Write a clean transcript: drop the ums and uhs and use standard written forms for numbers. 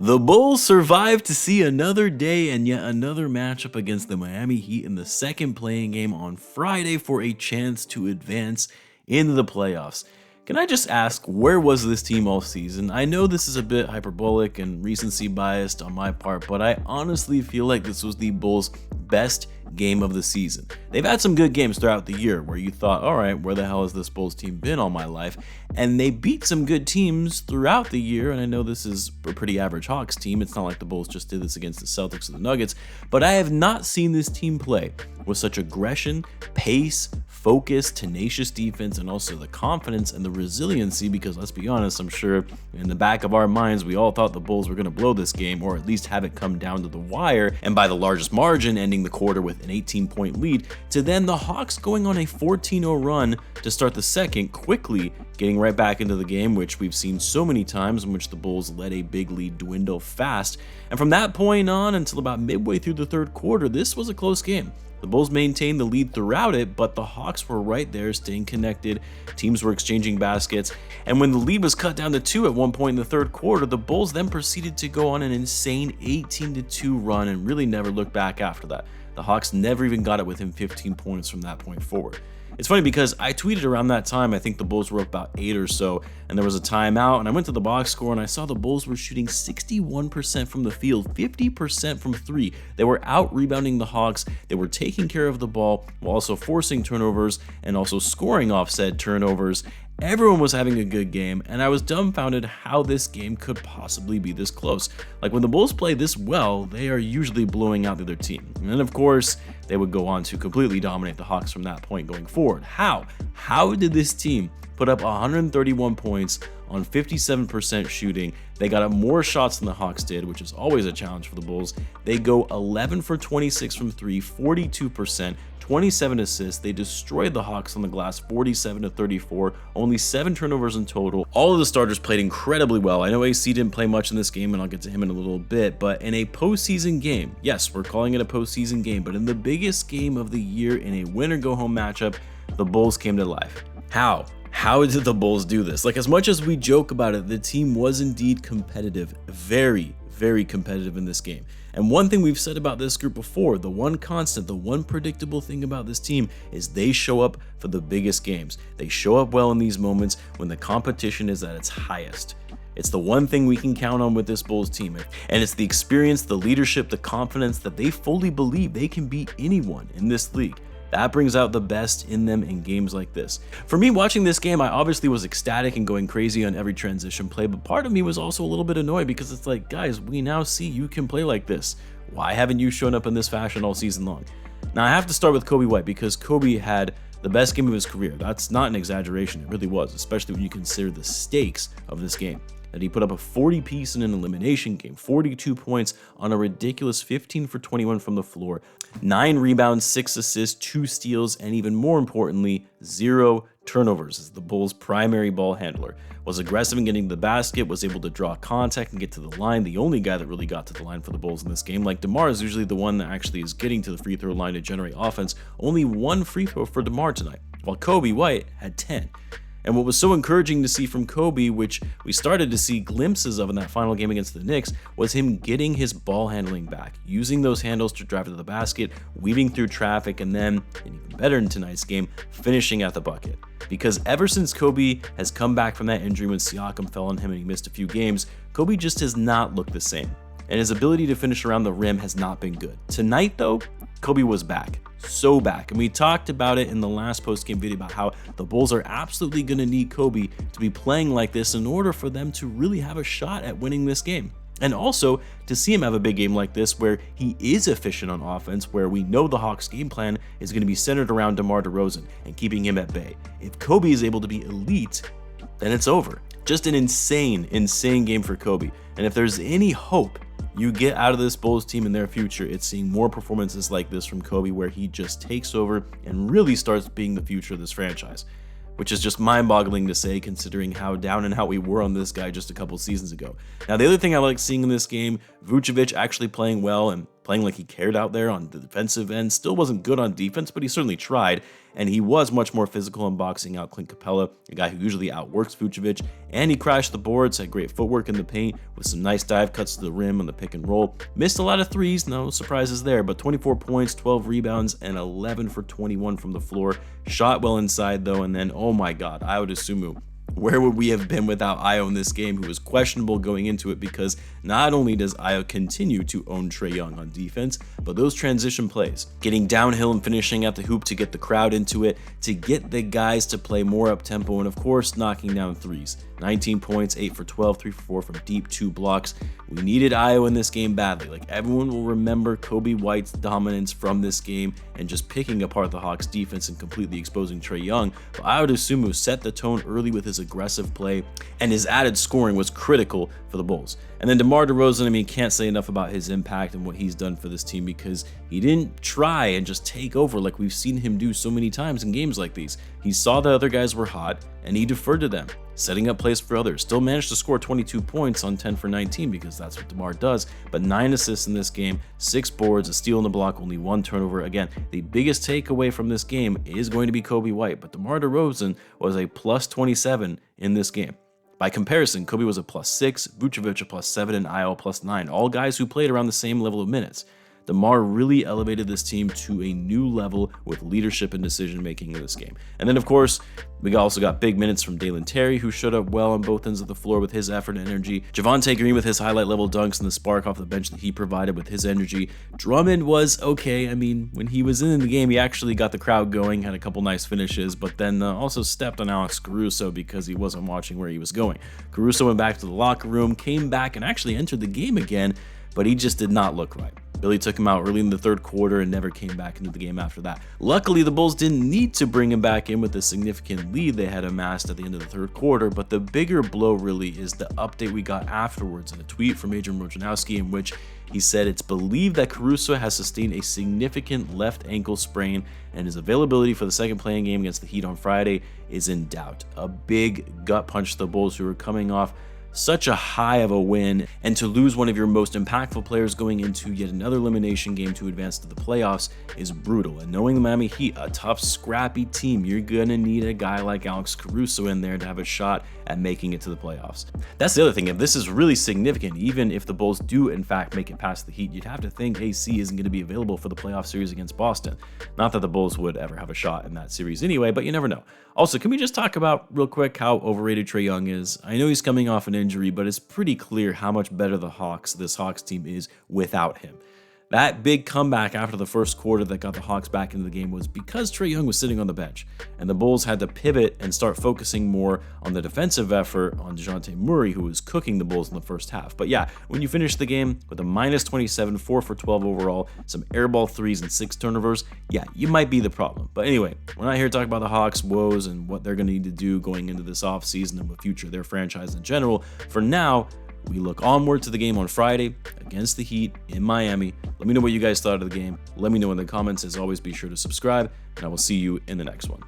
The Bulls survived to see another day and yet another matchup against the Miami Heat in the second playing game on Friday for a chance to advance into the playoffs. Can I just ask, where was this team all season? I know this is a bit hyperbolic and recency biased on my part, but I honestly feel like this was the Bulls' best game of the season. They've had some good games throughout the year where you thought, all right, where the hell has this Bulls team been all my life? And they beat some good teams throughout the year, and I know this is a pretty average Hawks team. It's not like the Bulls just did this against the Celtics or the Nuggets, but I have not seen this team play with such aggression, pace, focus, tenacious defense, and also the confidence and the resiliency, because let's be honest, I'm sure in the back of our minds, we all thought the Bulls were going to blow this game, or at least have it come down to the wire, and by the largest margin, ending the quarter with an 18-point lead, to then the Hawks going on a 14-0 run to start the second, quickly getting right back into the game, which we've seen so many times in which the Bulls let a big lead dwindle fast. And from that point on until about midway through the third quarter, this was a close game. The Bulls maintained the lead throughout it, but the Hawks were right there, staying connected. Teams were exchanging baskets, and when the lead was cut down to 2 at one point in the third quarter, the Bulls then proceeded to go on an insane 18-2 run and really never looked back after that. The Hawks never even got it within 15 points from that point forward. It's funny because I tweeted around that time, I think the Bulls were up about 8 or so, and there was a timeout, and I went to the box score and I saw the Bulls were shooting 61% from the field, 50% from 3. They were out rebounding the Hawks, they were taking care of the ball while also forcing turnovers and also scoring offset turnovers. Everyone was having a good game, and I was dumbfounded how this game could possibly be this close. Like, when the Bulls play this well, they are usually blowing out the other team. And then, of course, they would go on to completely dominate the Hawks from that point going forward. How? How did this team put up 131 points on 57% shooting? They got up more shots than the Hawks did, which is always a challenge for the Bulls. They go 11 for 26 from 3, 42%, 27 assists. They destroyed the Hawks on the glass 47-34, only 7 turnovers in total. All of the starters played incredibly well. I know AC didn't play much in this game, and I'll get to him in a little bit, but in a postseason game, yes, we're calling it a postseason game, but in the biggest game of the year in a win-or-go-home matchup, the Bulls came to life. How? How did the Bulls do this? Like, as much as we joke about it, the team was indeed competitive, very, very competitive in this game. And one thing we've said about this group before, the one constant, the one predictable thing about this team is they show up for the biggest games. They show up well in these moments when the competition is at its highest. It's the one thing we can count on with this Bulls team. And it's the experience, the leadership, the confidence that they fully believe they can beat anyone in this league. That brings out the best in them in games like this. For me, watching this game, I obviously was ecstatic and going crazy on every transition play, but part of me was also a little bit annoyed because it's like, guys, we now see you can play like this. Why haven't you shown up in this fashion all season long? Now, I have to start with Coby White because Coby had the best game of his career. That's not an exaggeration. It really was, especially when you consider the stakes of this game. That he put up a 40-piece in an elimination game, 42 points on a ridiculous 15 for 21 from the floor, 9 rebounds, 6 assists, 2 steals, and even more importantly, 0 turnovers as the Bulls' primary ball handler. Was aggressive in getting to the basket, was able to draw contact and get to the line. The only guy that really got to the line for the Bulls in this game. Like, DeMar is usually the one that actually is getting to the free throw line to generate offense. Only 1 free throw for DeMar tonight, while Coby White had 10. And what was so encouraging to see from Coby, which we started to see glimpses of in that final game against the Knicks, was him getting his ball handling back, using those handles to drive to the basket, weaving through traffic, and then, and even better in tonight's game, finishing at the bucket. Because ever since Coby has come back from that injury when Siakam fell on him and he missed a few games, Coby just has not looked the same. And his ability to finish around the rim has not been good. Tonight, though, Coby was back. So back. And we talked about it in the last post-game video about how the Bulls are absolutely going to need Coby to be playing like this in order for them to really have a shot at winning this game. And also to see him have a big game like this where he is efficient on offense, where we know the Hawks game plan is going to be centered around DeMar DeRozan and keeping him at bay. If Coby is able to be elite, then it's over. Just an insane, insane game for Coby. And if there's any hope you get out of this Bulls team in their future, it's seeing more performances like this from Coby where he just takes over and really starts being the future of this franchise, which is just mind-boggling to say considering how down and out we were on this guy just a couple seasons ago. Now, the other thing I like seeing in this game, Vucevic actually playing well, and playing like he cared out there on the defensive end. Still wasn't good on defense, but he certainly tried. And he was much more physical in boxing out Clint Capella, a guy who usually outworks Vucevic. And he crashed the boards, had great footwork in the paint with some nice dive cuts to the rim on the pick and roll. Missed a lot of threes, no surprises there, but 24 points, 12 rebounds, and 11 for 21 from the floor. Shot well inside though, and then, oh my God, Dosunmu. Where would we have been without Ayo in this game, who was questionable going into it, because not only does Ayo continue to own Trae Young on defense, but those transition plays, getting downhill and finishing at the hoop to get the crowd into it, to get the guys to play more up-tempo, and of course, knocking down threes. 19 points, 8 for 12, 3 for 4 from deep, 2 blocks. We needed Ayo in this game badly. Like, everyone will remember Coby White's dominance from this game and just picking apart the Hawks defense and completely exposing Trae Young. But Dosunmu set the tone early with his aggressive play, and his added scoring was critical for the Bulls. And then DeMar DeRozan, I mean, can't say enough about his impact and what he's done for this team, because he didn't try and just take over like we've seen him do so many times in games like these. He saw the other guys were hot and he deferred to them, setting up plays for others. Still managed to score 22 points on 10 for 19 because that's what DeMar does, but 9 assists in this game, 6 boards, a steal in the block, only 1 turnover. Again, the biggest takeaway from this game is going to be Coby White, but DeMar DeRozan was a plus 27 in this game. By comparison, Coby was a plus 6, Vucevic a plus 7, and Ayo a plus 9, all guys who played around the same level of minutes. DeMar really elevated this team to a new level with leadership and decision-making in this game. And then, of course, we also got big minutes from Dalen Terry, who showed up well on both ends of the floor with his effort and energy. Javonte Green with his highlight-level dunks and the spark off the bench that he provided with his energy. Drummond was okay. I mean, when he was in the game, he actually got the crowd going, had a couple nice finishes, but then also stepped on Alex Caruso because he wasn't watching where he was going. Caruso went back to the locker room, came back, and actually entered the game again, but he just did not look right. Billy took him out early in the third quarter and never came back into the game after that. Luckily, the Bulls didn't need to bring him back in with the significant lead they had amassed at the end of the third quarter, but the bigger blow really is the update we got afterwards in a tweet from Adrian Wojnarowski, in which he said it's believed that Caruso has sustained a significant left ankle sprain and his availability for the second playing game against the Heat on Friday is in doubt. A big gut punch to the Bulls, who are coming off such a high of a win, and to lose one of your most impactful players going into yet another elimination game to advance to the playoffs is brutal. And knowing the Miami Heat, a tough, scrappy team, you're gonna need a guy like Alex Caruso in there to have a shot at making it to the playoffs. That's the other thing. If this is really significant, even if the Bulls do in fact make it past the Heat, you'd have to think AC isn't going to be available for the playoff series against Boston. Not that the Bulls would ever have a shot in that series anyway, but you never know. Also, can we just talk about real quick how overrated Trae Young is? I know he's coming off an injury, but it's pretty clear how much better this Hawks team is without him. That big comeback after the first quarter that got the Hawks back into the game was because Trae Young was sitting on the bench, and the Bulls had to pivot and start focusing more on the defensive effort on DeJounte Murray, who was cooking the Bulls in the first half. But yeah, when you finish the game with a minus 27, 4 for 12 overall, some airball threes and 6 turnovers, yeah, you might be the problem. But anyway, we're not here to talk about the Hawks' woes and what they're going to need to do going into this offseason and the future of their franchise in general. For now, we look onward to the game on Friday against the Heat in Miami. Let me know what you guys thought of the game. Let me know in the comments. As always, be sure to subscribe, and I will see you in the next one.